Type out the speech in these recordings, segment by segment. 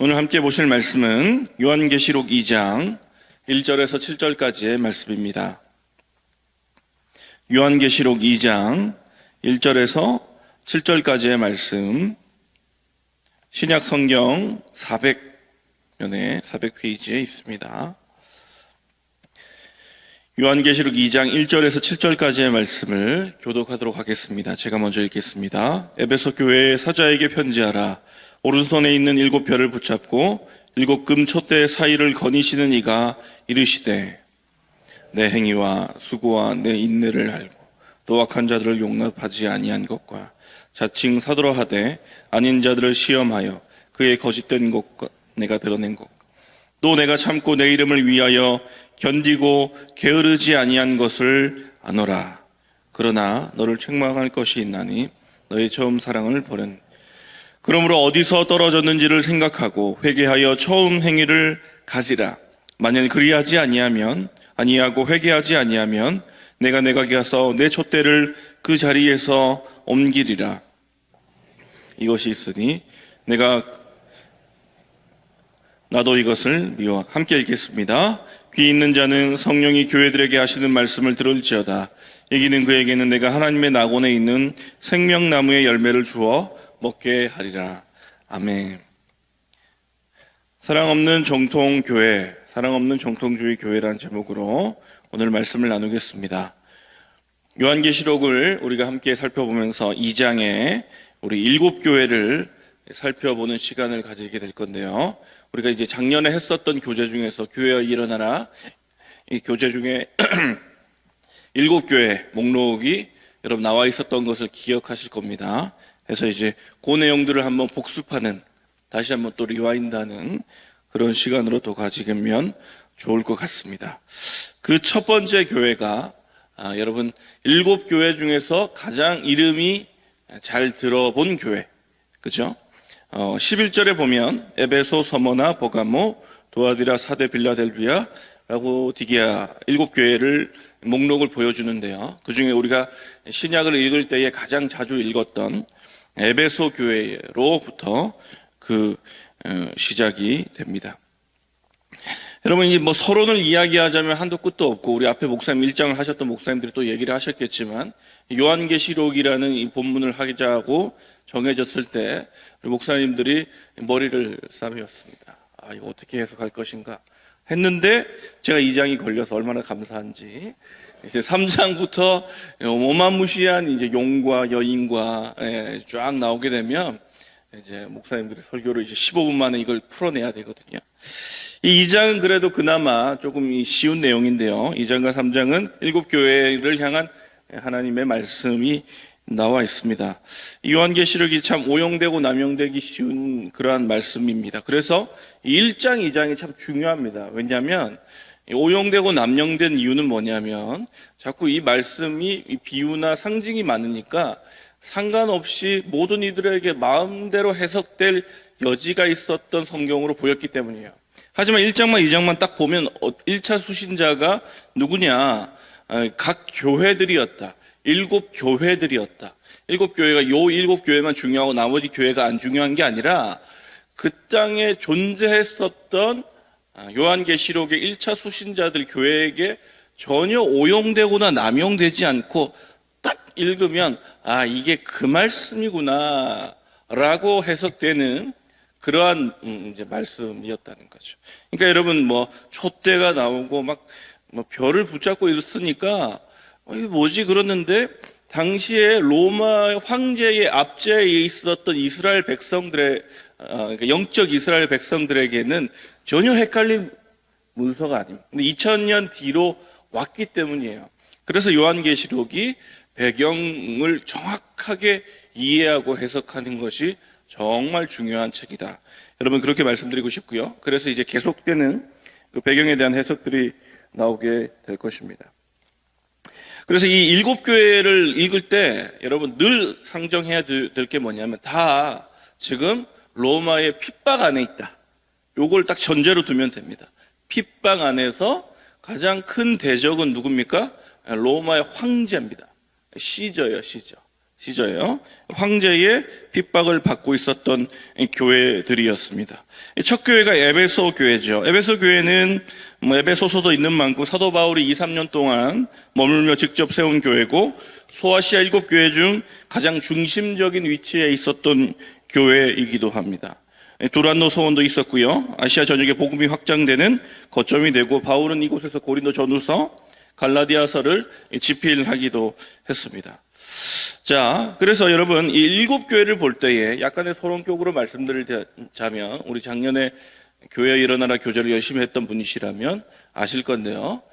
오늘 함께 보실 말씀은 요한계시록 2장 1절에서 7절까지의 말씀입니다. 요한계시록 2장 1절에서 7절까지의 말씀, 신약 성경 400페이지에 있습니다. 요한계시록 2장 1절에서 7절까지의 말씀을 교독하도록 하겠습니다. 제가 먼저 읽겠습니다. 에베소 교회의 사자에게 편지하라. 오른손에 있는 7별을 붙잡고 7금 촛대 사이를 거니시는 이가 이르시되, 내 행위와 수고와 내 인내를 알고 또 악한 자들을 용납하지 아니한 것과 자칭 사도라 하되 아닌 자들을 시험하여 그의 거짓된 것과 내가 드러낸 것, 또 내가 참고 내 이름을 위하여 견디고 게으르지 아니한 것을 아노라. 그러나 너를 책망할 것이 있나니 너의 처음 사랑을 버렸니. 그러므로 어디서 떨어졌는지를 생각하고 회개하여 처음 행위를 가지라. 만일 그리하지 아니하고 회개하지 아니하면 내가 가서 내 촛대를 그 자리에서 옮기리라. 이것이 있으니 나도 이것을 미워. 함께 읽겠습니다. 귀 있는 자는 성령이 교회들에게 하시는 말씀을 들을지어다. 이기는 그에게는 내가 하나님의 낙원에 있는 생명나무의 열매를 주어 먹게 하리라. 아멘. 사랑 없는 정통교회, 사랑 없는 정통주의 교회라는 제목으로 오늘 말씀을 나누겠습니다. 요한계시록을 우리가 함께 살펴보면서 2장에 우리 7교회를 살펴보는 시간을 가지게 될 건데요. 우리가 이제 작년에 했었던 교재 중에서 교회여 일어나라, 이 교재 중에 7교회 목록이 여러분 나와 있었던 것을 기억하실 겁니다. 그래서 이제 그 내용들을 한번 복습하는, 다시 한번 또 리와인드하는 그런 시간으로 또 가지면 좋을 것 같습니다. 그 첫 번째 교회가 여러분 7교회 중에서 가장 이름이 잘 들어본 교회, 그죠? 11절에 보면 에베소, 서머나, 버가모, 도아디라, 사데, 빌라델비아, 라고디게아 7교회를 목록을 보여주는데요. 그 중에 우리가 신약을 읽을 때에 가장 자주 읽었던 에베소 교회로부터 시작이 됩니다. 여러분, 이제 서론을 이야기하자면 한도 끝도 없고, 우리 앞에 목사님 1장을 하셨던 목사님들이 또 얘기를 하셨겠지만, 요한계시록이라는 이 본문을 하자고 정해졌을 때 우리 목사님들이 머리를 싸매었습니다. 이거 어떻게 해석할 것인가 했는데, 제가 2장이 걸려서 얼마나 감사한지, 이제 3장부터 어마무시한 이제 용과 여인과 쫙 나오게 되면 이제 목사님들이 설교를 이제 15분 만에 이걸 풀어내야 되거든요. 이 2장은 그래도 그나마 조금 쉬운 내용인데요. 2장과 3장은 7교회를 향한 하나님의 말씀이 나와 있습니다. 요한계시록이 참 오용되고 남용되기 쉬운 그러한 말씀입니다. 그래서 1장, 2장이 참 중요합니다. 왜냐하면 오용되고 남용된 이유는 뭐냐면 자꾸 이 말씀이 비유나 상징이 많으니까 상관없이 모든 이들에게 마음대로 해석될 여지가 있었던 성경으로 보였기 때문이에요. 하지만 1장만 2장만 딱 보면 1차 수신자가 누구냐? 각 교회들이었다. 7교회들이었다. 7교회가 요 7교회만 중요하고 나머지 교회가 안 중요한 게 아니라 그 땅에 존재했었던 요한계시록의 1차 수신자들 교회에게 전혀 오용되거나 남용되지 않고 딱 읽으면 이게 그 말씀이구나 라고 해석되는 그러한 이제 말씀이었다는 거죠. 그러니까 여러분 촛대가 나오고 별을 붙잡고 있으니까 이게 뭐지 그러는데, 당시에 로마 황제의 압제에 있었던 이스라엘 백성들의 그러니까 영적 이스라엘 백성들에게는 전혀 헷갈릴 문서가 아닙니다. 2000년 뒤로 왔기 때문이에요. 그래서 요한계시록이 배경을 정확하게 이해하고 해석하는 것이 정말 중요한 책이다. 여러분, 그렇게 말씀드리고 싶고요. 그래서 이제 계속되는 그 배경에 대한 해석들이 나오게 될 것입니다. 그래서 이 7교회를 읽을 때 여러분 늘 상정해야 될 게 뭐냐면 다 지금 로마의 핍박 안에 있다. 요걸 딱 전제로 두면 됩니다. 핍박 안에서 가장 큰 대적은 누굽니까? 로마의 황제입니다. 시저예요, 시저. 시저예요. 황제의 핍박을 받고 있었던 교회들이었습니다. 첫 교회가 에베소 교회죠. 에베소 교회는 에베소서도 있는 만큼 사도 바울이 2, 3년 동안 머물며 직접 세운 교회고, 소아시아 7교회 중 가장 중심적인 위치에 있었던 교회이기도 합니다. 두란노 서원도 있었고요. 아시아 전역에 복음이 확장되는 거점이 되고, 바울은 이곳에서 고린도 전후서, 갈라디아서를 집필하기도 했습니다. 자, 그래서 여러분, 이 7교회를 볼 때에 약간의 서론격으로 말씀드리자면, 우리 작년에 교회 일어나라 교제를 열심히 했던 분이시라면 아실 건데요.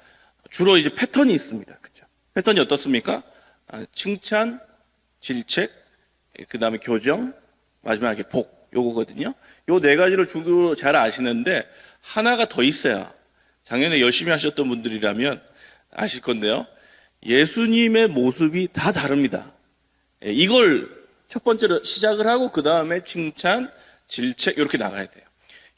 주로 이제 패턴이 있습니다. 그죠? 패턴이 어떻습니까? 칭찬, 질책, 그 다음에 교정, 마지막에 복, 요거거든요. 요 4가지를 주로 잘 아시는데, 하나가 더 있어요. 작년에 열심히 하셨던 분들이라면 아실 건데요. 예수님의 모습이 다 다릅니다. 이걸 첫 번째로 시작을 하고, 그 다음에 칭찬, 질책, 이렇게 나가야 돼요.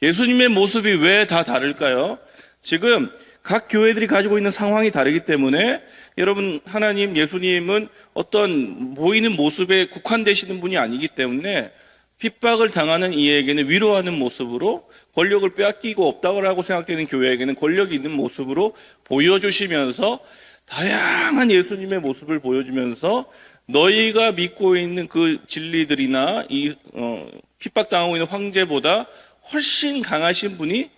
예수님의 모습이 왜 다 다를까요? 지금 각 교회들이 가지고 있는 상황이 다르기 때문에, 여러분, 하나님, 예수님은 어떤 보이는 모습에 국한되시는 분이 아니기 때문에 핍박을 당하는 이에게는 위로하는 모습으로, 권력을 빼앗기고 없다고 생각되는 교회에게는 권력이 있는 모습으로 보여주시면서, 다양한 예수님의 모습을 보여주면서 너희가 믿고 있는 그 진리들이나 핍박당하고 있는 황제보다 훨씬 강하신 분이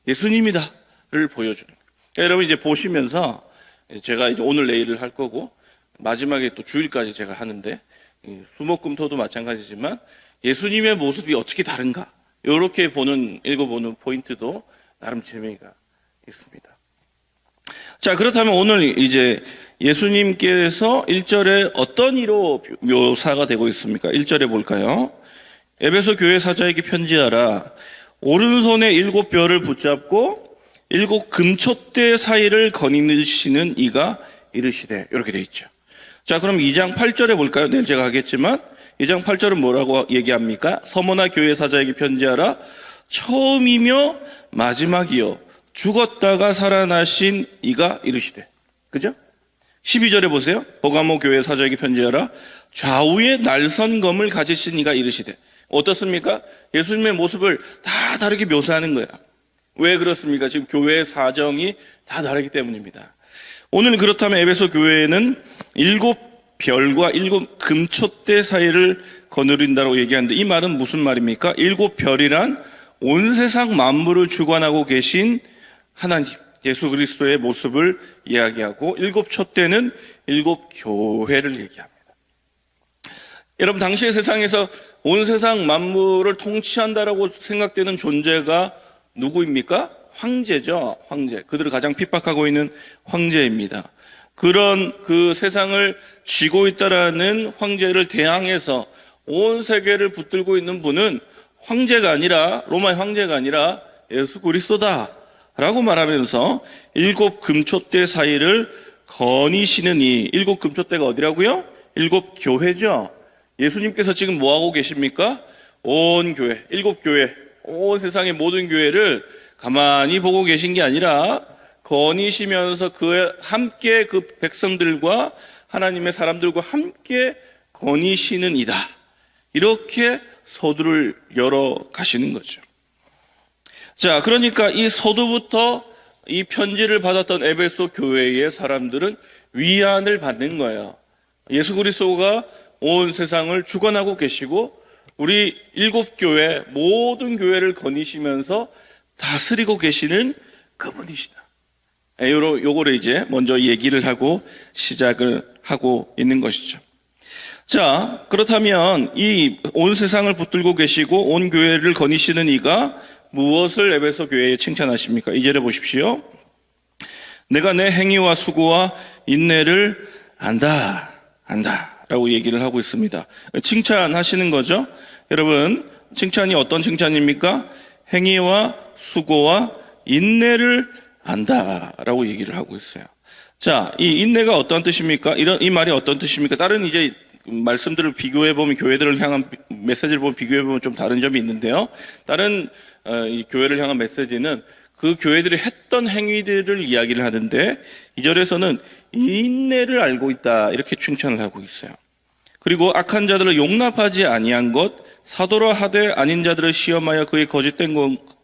예수님이다를 보여주는 거예요. 그러니까 여러분 이제 보시면서, 제가 이제 오늘 내일을 할 거고 마지막에 또 주일까지 제가 하는데, 수목금토도 마찬가지지만 예수님의 모습이 어떻게 다른가, 이렇게 읽어보는 포인트도 나름 재미가 있습니다. 자, 그렇다면 오늘 이제 예수님께서 1절에 어떤 이로 묘사가 되고 있습니까? 1절에 볼까요? 에베소 교회 사자에게 편지하라. 오른손에 7뼈를 붙잡고 7 금촛대 사이를 거니시는 이가 이르시되, 이렇게 되어 있죠. 자, 그럼 2장 8절에 볼까요? 내일 제가 하겠지만 2장 8절은 뭐라고 얘기합니까? 서머나 교회 사자에게 편지하라. 처음이며 마지막이요 죽었다가 살아나신 이가 이르시되. 그죠? 12절에 보세요. 버가모 교회 사자에게 편지하라. 좌우에 날선 검을 가지신 이가 이르시되. 어떻습니까? 예수님의 모습을 다 다르게 묘사하는 거야. 왜 그렇습니까? 지금 교회의 사정이 다 다르기 때문입니다. 오늘 그렇다면 에베소 교회에는 7별과 7 금촛대 사이를 거느린다고 얘기하는데, 이 말은 무슨 말입니까? 7별이란 온 세상 만물을 주관하고 계신 하나님, 예수 그리스도의 모습을 이야기하고, 7 촛대는 7 교회를 얘기합니다. 여러분, 당시의 세상에서 온 세상 만물을 통치한다라고 생각되는 존재가 누구입니까? 황제죠. 황제. 그들을 가장 핍박하고 있는 황제입니다. 그런 그 세상을 쥐고 있다라는 황제를 대항해서 온 세계를 붙들고 있는 분은 황제가 아니라, 로마의 황제가 아니라 예수 그리스도다 라고 말하면서 7 금촛대 사이를 거니시는 이 7 금촛대가 어디라고요? 7 교회죠. 예수님께서 지금 뭐하고 계십니까? 온 교회, 7 교회, 온 세상의 모든 교회를 가만히 보고 계신 게 아니라 거니시면서 함께 그 백성들과 하나님의 사람들과 함께 거니시는 이다. 이렇게 서두를 열어 가시는 거죠. 자, 그러니까 이 서두부터 이 편지를 받았던 에베소 교회의 사람들은 위안을 받는 거예요. 예수 그리스도가 온 세상을 주관하고 계시고, 우리 7 교회, 모든 교회를 거니시면서 다스리고 계시는 그분이시다. 요거를 이제 먼저 얘기를 하고 시작을 하고 있는 것이죠. 자, 그렇다면 이 온 세상을 붙들고 계시고 온 교회를 거니시는 이가 무엇을 에베소 교회에 칭찬하십니까? 2절에 보십시오. 내가 내 행위와 수고와 인내를 안다 라고 얘기를 하고 있습니다. 칭찬하시는 거죠. 여러분, 칭찬이 어떤 칭찬입니까? 행위와 수고와 인내를 안다라고 얘기를 하고 있어요. 자, 이 인내가 어떤 뜻입니까? 이 말이 어떤 뜻입니까? 다른 이제 말씀들을 비교해보면, 교회들을 향한 메시지를 보면 비교해보면 좀 다른 점이 있는데요. 다른 이 교회를 향한 메시지는 그 교회들이 했던 행위들을 이야기를 하는데, 2절에서는 인내를 알고 있다, 이렇게 칭찬을 하고 있어요. 그리고 악한 자들을 용납하지 아니한 것, 사도라 하되 아닌 자들을 시험하여 그의 거짓된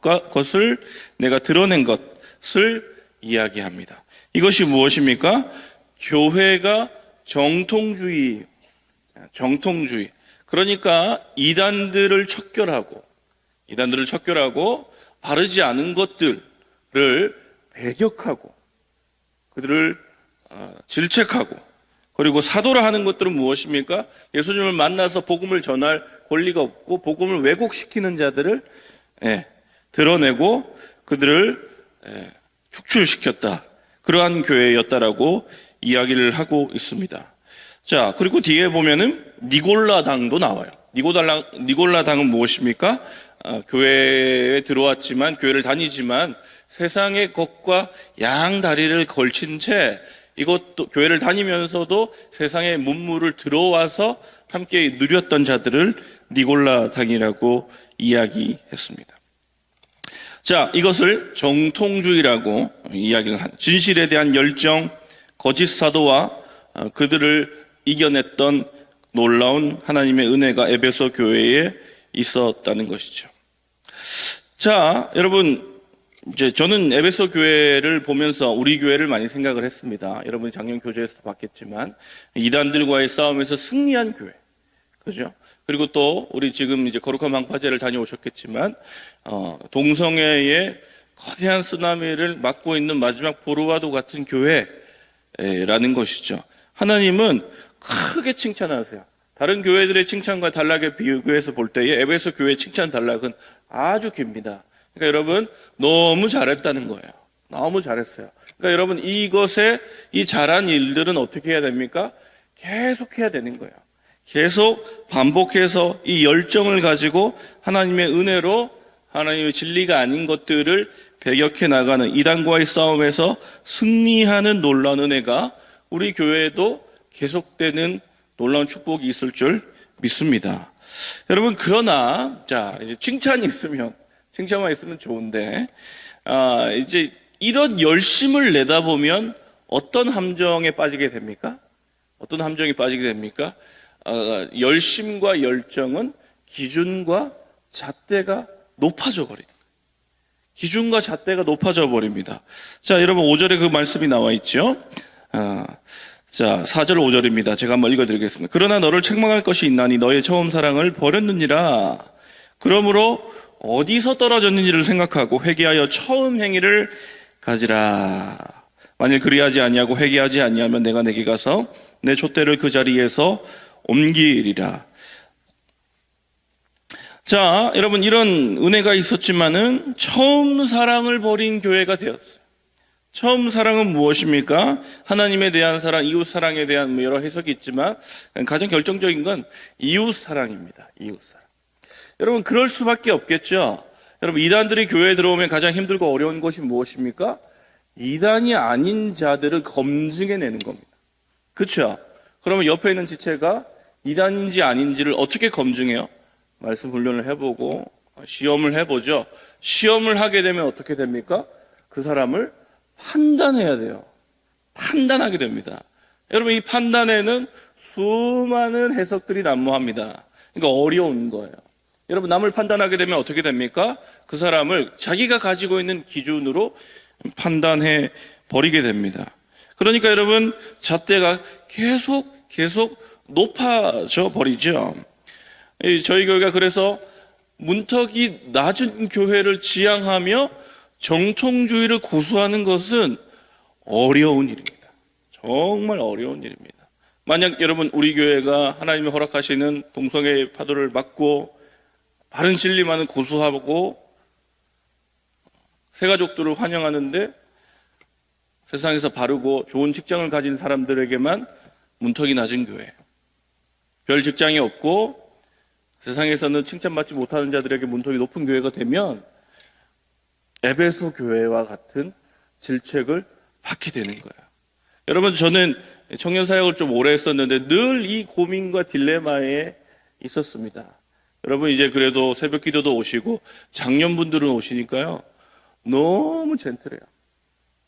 것을 내가 드러낸 것을 이야기합니다. 이것이 무엇입니까? 교회가 정통주의. 그러니까 이단들을 척결하고 바르지 않은 것들을 배격하고 그들을 질책하고, 그리고 사도라 하는 것들은 무엇입니까? 예수님을 만나서 복음을 전할 권리가 없고 복음을 왜곡시키는 자들을 드러내고 그들을 축출시켰다. 그러한 교회였다라고 이야기를 하고 있습니다. 자, 그리고 뒤에 보면은 니골라당도 나와요. 니골라당은 무엇입니까? 교회에 들어왔지만, 교회를 다니지만 세상의 것과 양다리를 걸친 채 이것도 교회를 다니면서도 세상의 문물을 들어와서 함께 누렸던 자들을 니골라당이라고 이야기했습니다. 자, 이것을 정통주의라고 이야기를 한, 진실에 대한 열정, 거짓 사도와 그들을 이겨냈던 놀라운 하나님의 은혜가 에베소 교회에 있었다는 것이죠. 자, 여러분, 이제 저는 에베소 교회를 보면서 우리 교회를 많이 생각을 했습니다. 여러분이 작년 교제에서도 봤겠지만 이단들과의 싸움에서 승리한 교회, 그죠? 그리고 또 우리 지금 이제 거룩한 방파제를 다녀오셨겠지만 동성애의 거대한 쓰나미를 막고 있는 마지막 보루와도 같은 교회라는 것이죠. 하나님은 크게 칭찬하세요. 다른 교회들의 칭찬과 단락에 비교해서 볼 때에 에베소 교회의 칭찬 단락은 아주 깁니다. 그러니까 여러분, 너무 잘했다는 거예요. 너무 잘했어요. 그러니까 여러분, 이것에 이 잘한 일들은 어떻게 해야 됩니까? 계속 해야 되는 거예요. 계속 반복해서 이 열정을 가지고 하나님의 은혜로 하나님의 진리가 아닌 것들을 배격해 나가는 이단과의 싸움에서 승리하는 놀라운 은혜가 우리 교회에도 계속되는 놀라운 축복이 있을 줄 믿습니다. 여러분, 그러나 자, 이제 칭찬만 있으면 좋은데 이제 이런 열심을 내다 보면 어떤 함정에 빠지게 됩니까? 열심과 열정은 기준과 잣대가 높아져 버립니다. 자, 여러분 5절에 그 말씀이 나와 있죠. 자, 4절 5절입니다. 제가 한번 읽어드리겠습니다. 그러나 너를 책망할 것이 있나니 너의 처음 사랑을 버렸느니라. 그러므로 어디서 떨어졌는지를 생각하고 회개하여 처음 행위를 가지라. 만일 그리하지 아니하고 회개하지 아니하면 내가 내게 가서 내 촛대를 그 자리에서 옮기리라. 자, 여러분, 이런 은혜가 있었지만은 처음 사랑을 버린 교회가 되었어요. 처음 사랑은 무엇입니까? 하나님에 대한 사랑, 이웃 사랑에 대한 여러 해석이 있지만 가장 결정적인 건 이웃 사랑입니다. 이웃 사랑. 여러분, 그럴 수밖에 없겠죠. 여러분, 이단들이 교회에 들어오면 가장 힘들고 어려운 것이 무엇입니까? 이단이 아닌 자들을 검증해내는 겁니다. 그렇죠? 그러면 옆에 있는 지체가 이단인지 아닌지를 어떻게 검증해요? 말씀 훈련을 해보고 시험을 해보죠. 시험을 하게 되면 어떻게 됩니까? 그 사람을 판단해야 돼요. 판단하게 됩니다. 여러분, 이 판단에는 수많은 해석들이 난무합니다. 그러니까 어려운 거예요. 여러분, 남을 판단하게 되면 어떻게 됩니까? 그 사람을 자기가 가지고 있는 기준으로 판단해 버리게 됩니다. 그러니까 여러분, 잣대가 계속 높아져 버리죠. 저희 교회가 그래서 문턱이 낮은 교회를 지향하며 정통주의를 고수하는 것은 어려운 일입니다. 정말 어려운 일입니다. 만약 여러분, 우리 교회가 하나님이 허락하시는 동성애 파도를 막고 바른 진리만을 고수하고 새가족들을 환영하는데 세상에서 바르고 좋은 직장을 가진 사람들에게만 문턱이 낮은 교회, 별 직장이 없고 세상에서는 칭찬받지 못하는 자들에게 문턱이 높은 교회가 되면 에베소 교회와 같은 질책을 받게 되는 거예요. 여러분, 저는 청년 사역을 좀 오래 했었는데 늘 이 고민과 딜레마에 있었습니다. 여러분, 이제 그래도 새벽 기도도 오시고 장년분들은 오시니까요, 너무 젠틀해요.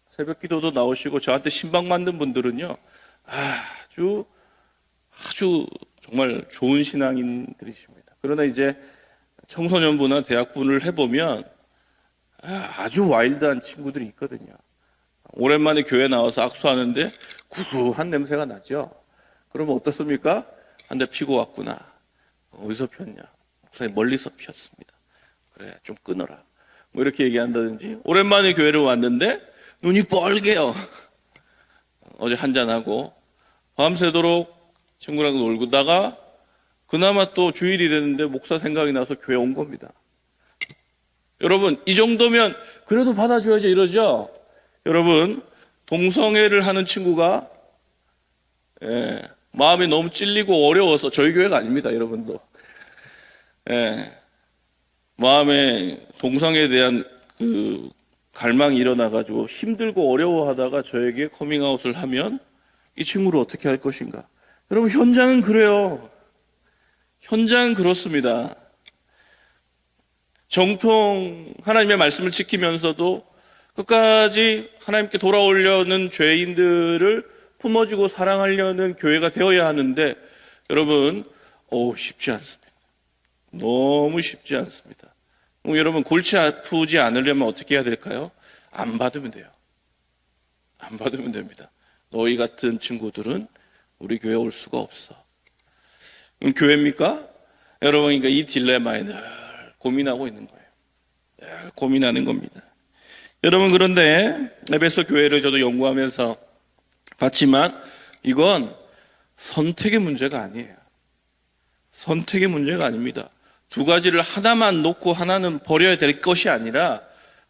새벽 기도도 나오시고 저한테 신방 만든 분들은요, 아주 정말 좋은 신앙인들이십니다. 그러나 이제 청소년부나 대학부를 해보면 아주 와일드한 친구들이 있거든요. 오랜만에 교회 나와서 악수하는데 구수한 냄새가 나죠. 그러면 어떻습니까? 한 대 피고 왔구나. 어디서 피웠냐? 목사님 멀리서 피웠습니다. 그래, 좀 끊어라. 뭐 이렇게 얘기한다든지, 오랜만에 교회를 왔는데 눈이 뻘개요. 어제 한잔하고 밤새도록 친구랑 놀다가 그나마 또 주일이 됐는데 목사 생각이 나서 교회 온 겁니다. 여러분, 이 정도면 그래도 받아줘야지 이러죠. 여러분, 동성애를 하는 친구가 마음이 너무 찔리고 어려워서, 저희 교회가 아닙니다, 여러분도. 마음에 동성애에 대한 그 갈망이 일어나가지고 힘들고 어려워하다가 저에게 커밍아웃을 하면 이 친구를 어떻게 할 것인가? 여러분, 현장은 그래요. 현장은 그렇습니다. 정통 하나님의 말씀을 지키면서도 끝까지 하나님께 돌아오려는 죄인들을 품어주고 사랑하려는 교회가 되어야 하는데, 여러분, 쉽지 않습니다. 너무 쉽지 않습니다. 여러분, 골치 아프지 않으려면 어떻게 해야 될까요? 안 받으면 돼요. 안 받으면 됩니다. 너희 같은 친구들은 우리 교회에 올 수가 없어. 그럼 교회입니까? 여러분, 그러니까 이 딜레마에 늘 고민하고 있는 거예요. 늘 고민하는 겁니다. 여러분, 그런데 에베소 교회를 저도 연구하면서 봤지만 이건 선택의 문제가 아니에요. 선택의 문제가 아닙니다. 두 가지를 하나만 놓고 하나는 버려야 될 것이 아니라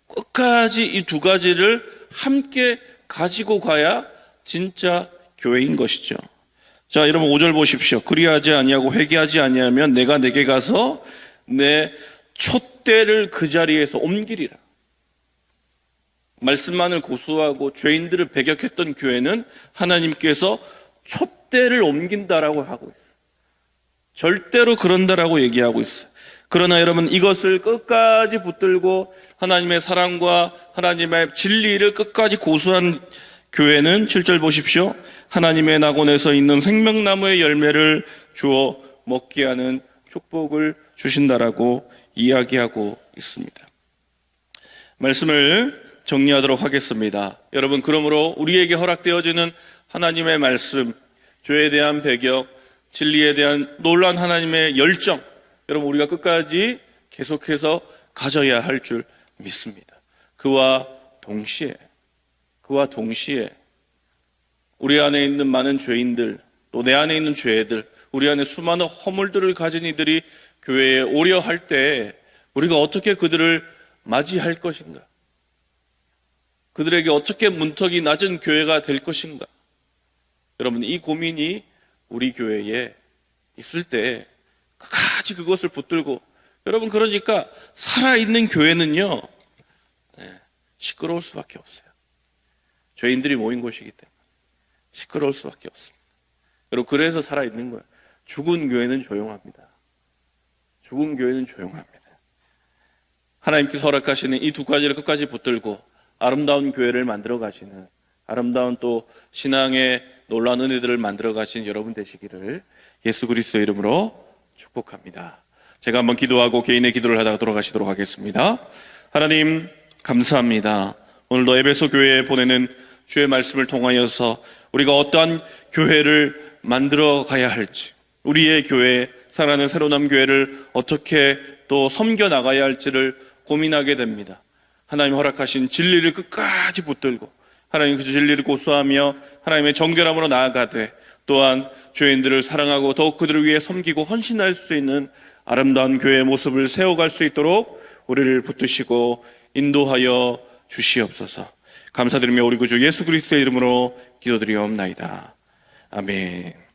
끝까지 이 두 가지를 함께 가지고 가야 진짜 교회인 것이죠. 자, 여러분 5절 보십시오. 그리하지 아니하고 회개하지 아니하면 내가 내게 가서 내 촛대를 그 자리에서 옮기리라. 말씀만을 고수하고 죄인들을 배격했던 교회는 하나님께서 촛대를 옮긴다라고 하고 있어요. 절대로 그런다라고 얘기하고 있어요. 그러나 여러분, 이것을 끝까지 붙들고 하나님의 사랑과 하나님의 진리를 끝까지 고수한 교회는 7절 보십시오. 하나님의 낙원에서 있는 생명나무의 열매를 주어 먹게 하는 축복을 주신다라고 이야기하고 있습니다. 말씀을 정리하도록 하겠습니다. 여러분, 그러므로 우리에게 허락되어지는 하나님의 말씀, 죄에 대한 배격, 진리에 대한 놀라운 하나님의 열정, 여러분, 우리가 끝까지 계속해서 가져야 할 줄 믿습니다. 그와 동시에 우리 안에 있는 많은 죄인들, 또 내 안에 있는 죄들, 우리 안에 수많은 허물들을 가진 이들이 교회에 오려 할 때 우리가 어떻게 그들을 맞이할 것인가? 그들에게 어떻게 문턱이 낮은 교회가 될 것인가? 여러분, 이 고민이 우리 교회에 있을 때 끝까지 그것을 붙들고, 여러분, 그러니까 살아있는 교회는요, 시끄러울 수밖에 없어요. 죄인들이 모인 곳이기 때문에 시끄러울 수밖에 없습니다. 여러분, 그래서 살아있는 거예요. 죽은 교회는 조용합니다. 죽은 교회는 조용합니다. 하나님께서 허락하시는 이 두 가지를 끝까지 붙들고 아름다운 교회를 만들어 가시는, 아름다운 또 신앙의 놀라운 은혜들을 만들어 가신 여러분 되시기를 예수 그리스도의 이름으로 축복합니다. 제가 한번 기도하고 개인의 기도를 하다가 돌아가시도록 하겠습니다. 하나님, 감사합니다. 오늘도 에베소 교회에 보내는 주의 말씀을 통하여서 우리가 어떠한 교회를 만들어 가야 할지, 우리의 교회, 사랑하는 새로남 교회를 어떻게 또 섬겨 나가야 할지를 고민하게 됩니다. 하나님 허락하신 진리를 끝까지 붙들고 하나님 그 진리를 고수하며 하나님의 정결함으로 나아가되, 또한 죄인들을 사랑하고 더욱 그들을 위해 섬기고 헌신할 수 있는 아름다운 교회의 모습을 세워갈 수 있도록 우리를 붙드시고 인도하여 주시옵소서. 감사드리며 우리 구주 예수 그리스도의 이름으로 기도드리옵나이다. 아멘.